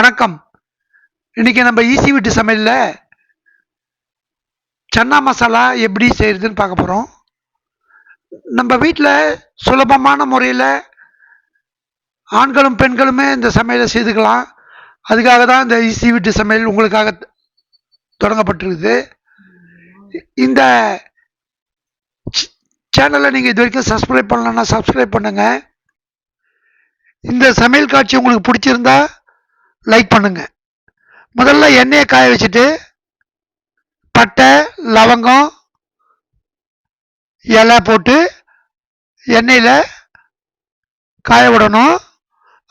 வணக்கம். இன்னைக்கு நம்ம ஈசி வீட்டு சமையல்ல சன்னா மசாலா எப்படி செய்யறதுன்னு பார்க்க போறோம். நம்ம வீட்டில் சுலபமான முறையில் ஆண்களும் பெண்களுமே இந்த சமையலை செய்துக்கலாம். அதுக்காக தான் இந்த ஈசி வீட்டு சமையல் உங்களுக்காக தொடங்கப்பட்டிருக்குது. இந்த சேனலை நீங்கள் இது வரைக்கும் சப்ஸ்கிரைப் பண்ணலன்னா சப்ஸ்கிரைப் பண்ணுங்க. இந்த சமையல் காட்சி உங்களுக்கு பிடிச்சிருந்தா லைக் பண்ணுங்க. முதல்ல எண்ணெயை காய வச்சுட்டு பட்டை, லவங்கம், இலை போட்டு எண்ணெயில் காய விடணும்.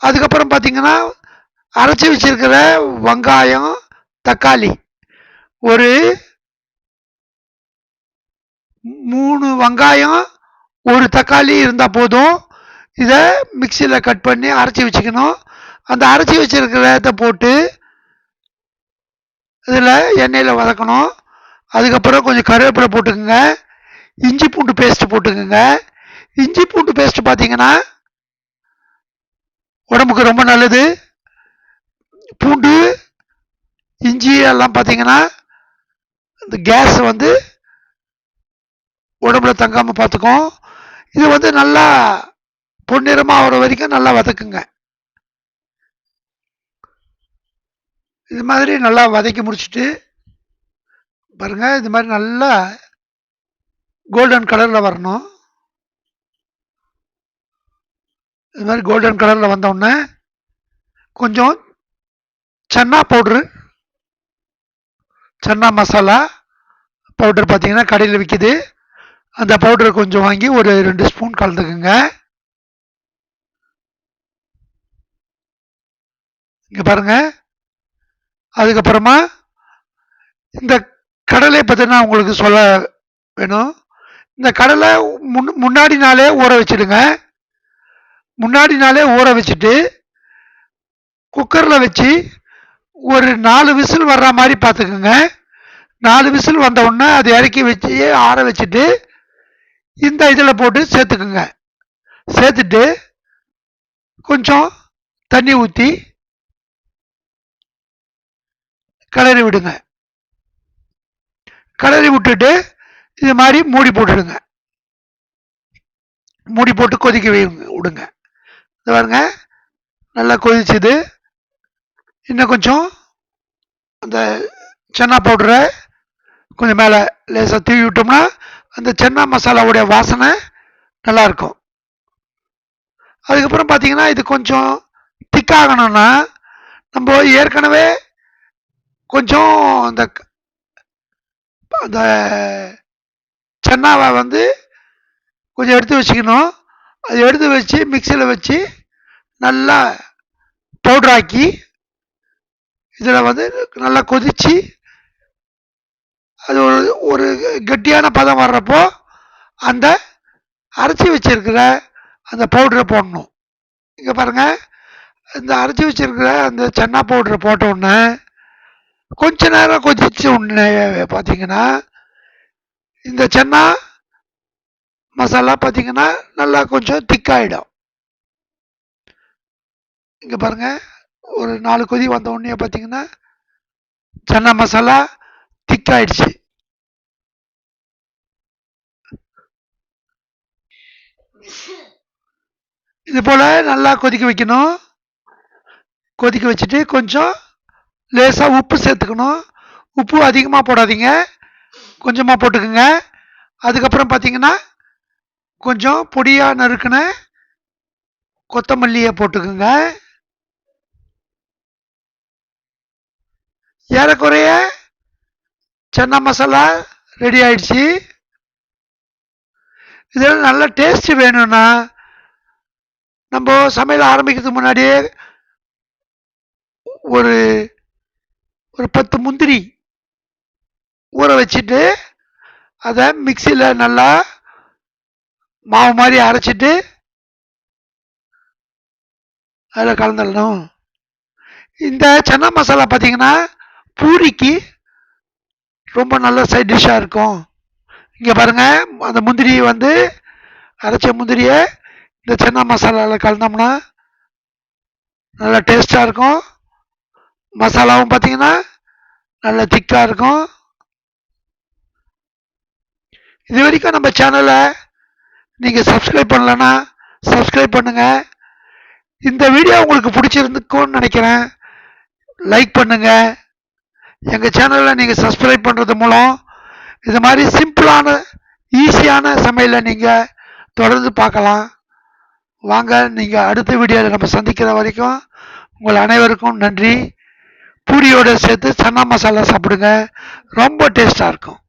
அதுக்கப்புறம் பார்த்தீங்கன்னா அரைச்சி வச்சிருக்கிற வெங்காயம், தக்காளி, ஒரு 3 வெங்காயம், ஒரு தக்காளி இருந்தால் போதும். இதை மிக்சியில் கட் பண்ணி அரைச்சி வச்சுக்கணும். அந்த அரைச்சி வச்சிருக்கிறத போட்டு இதில் எண்ணெயில் வதக்கணும். அதுக்கப்புறம் கொஞ்சம் கருவேப்பிலை போட்டுக்கோங்க. இஞ்சி பூண்டு பேஸ்ட் போட்டுக்கோங்க. இஞ்சி பூண்டு பேஸ்ட் பார்த்தீங்கன்னா உடம்புக்கு ரொம்ப நல்லது. பூண்டு, இஞ்சி எல்லாம் பார்த்தீங்கன்னா இந்த கேஸ் உடம்புல தங்காமல் பார்த்துக்கும். இது நல்லா பொன்னிறமாக ஆகிற வரைக்கும் நல்லா வதக்குங்க. இது மாதிரி நல்லா வதக்கி முடிச்சுட்டு பாருங்க, இது மாதிரி நல்லா கோல்டன் கலரில் வரணும். இது மாதிரி கோல்டன் கலரில் வந்தோடனே கொஞ்சம் சன்னா பவுட்ரு, சன்னா மசாலா பவுடர் பார்த்தீங்கன்னா கடையில் விற்கிது. அந்த பவுடரை கொஞ்சம் வாங்கி ஒரு 2 ஸ்பூன் கலந்துக்குங்க. இங்கே பாருங்க. அதுக்கப்புறமா இந்த கடலை பற்றி நான் உங்களுக்கு சொல்ல வேணும். இந்த கடலை முன்னாடி நாளே ஊற வச்சுடுங்க. முன்னாடி நாளே ஊற வச்சுட்டு குக்கரில் வச்சு ஒரு 4 விசில் வர்ற மாதிரி பார்த்துக்குங்க. 4 விசில் வந்த உடனே அதை இறக்கி வச்சு ஆற வச்சுட்டு இந்த இதில் போட்டு சேர்த்துக்குங்க. சேர்த்துட்டு கொஞ்சம் தண்ணி ஊற்றி கிளறி விடுங்க. கிளறி விட்டுட்டு இது மாதிரி மூடி போட்டுடுங்க. மூடி போட்டு கொதிக்க விடுங்க. இது பாருங்க, நல்லா கொதிச்சுது. இன்னும் கொஞ்சம் அந்த சன்னா பவுடரை கொஞ்சம் மேலே லேசாக தூவி விட்டோம்னா அந்த சன்னா மசாலாவுடைய வாசனை நல்லாயிருக்கும். அதுக்கப்புறம் பார்த்தீங்கன்னா இது கொஞ்சம் திக்காகணும்னா நம்ம ஏற்கனவே கொஞ்சம் அந்த அந்த சன்னாவை கொஞ்சம் எடுத்து வச்சுக்கணும். அதை எடுத்து வச்சு மிக்சியில் வச்சு நல்லா பவுட்ராக்கி இதில் நல்லா கொதித்து அது ஒரு கெட்டியான பதம் வர்றப்போ அந்த அரைச்சி வச்சிருக்கிற அந்த பவுடரை போடணும். இங்கே பாருங்கள், இந்த அரைச்சி வச்சிருக்கிற அந்த சன்னா பவுடரை போட்ட உடனே கொஞ்ச நேரம் கொதிச்சு உடனே பார்த்தீங்கன்னா இந்த சன்னா மசாலா பார்த்தீங்கன்னா நல்லா கொஞ்சம் திக்காயிடும். இங்கே பாருங்க, ஒரு 4 கொதி வந்த உடனே பார்த்தீங்கன்னா சன்னா மசாலா திக்காயிடுச்சு. இது போல் நல்லா கொதிக்க வைக்கணும். கொதிக்க வச்சுட்டு கொஞ்சம் லேசாக உப்பு சேர்த்துக்கணும். உப்பு அதிகமாக போடாதீங்க, கொஞ்சமாக போட்டுக்குங்க. அதுக்கப்புறம் பார்த்தீங்கன்னா கொஞ்சம் பொடியாக நறுக்கின கொத்தமல்லியை போட்டுக்குங்க. ஏறக்குறைய சன்னா மசாலா ரெடி ஆயிடுச்சு. இதில் நல்ல டேஸ்ட் வேணும்னா நம்ம சமையல் ஆரம்பிக்கிறதுக்கு முன்னாடியே ஒரு 10 முந்திரி ஊற வச்சுட்டு அதை மிக்சியில் நல்லா மாவு மாதிரி அரைச்சிட்டு அதில் கலந்துடணும். இந்த சன்னா மசாலா பார்த்தீங்கன்னா பூரிக்கு ரொம்ப நல்ல சைட் டிஷ்ஷாக இருக்கும். இங்கே பாருங்கள், அந்த முந்திரி அரைச்ச முந்திரியை இந்த சன்னா மசாலாவில் கலந்தோம்னா நல்லா டேஸ்ட்டாக இருக்கும். மசாலாவும் பார்த்தீங்கன்னா நல்ல திக்காக இருக்கும். இது வரைக்கும் நம்ம சேனலை நீங்கள் சப்ஸ்கிரைப் பண்ணலன்னா சப்ஸ்கிரைப் பண்ணுங்கள். இந்த வீடியோ உங்களுக்கு பிடிச்சிருந்துக்கும்னு நினைக்கிறேன். லைக் பண்ணுங்கள். எங்கள் சேனலில் நீங்கள் சப்ஸ்கிரைப் பண்ணுறது மூலம் இது மாதிரி சிம்பிளான ஈஸியான சமையலை நீங்கள் தொடர்ந்து பார்க்கலாம். வாங்க, நீங்கள் அடுத்த வீடியோவில் நம்ம சந்திக்கிற வரைக்கும் உங்கள் அனைவருக்கும் நன்றி. பூரியோடு சேர்த்து சன்னா மசாலா சாப்பிடுங்க, ரொம்ப டேஸ்ட்டாக இருக்கும்.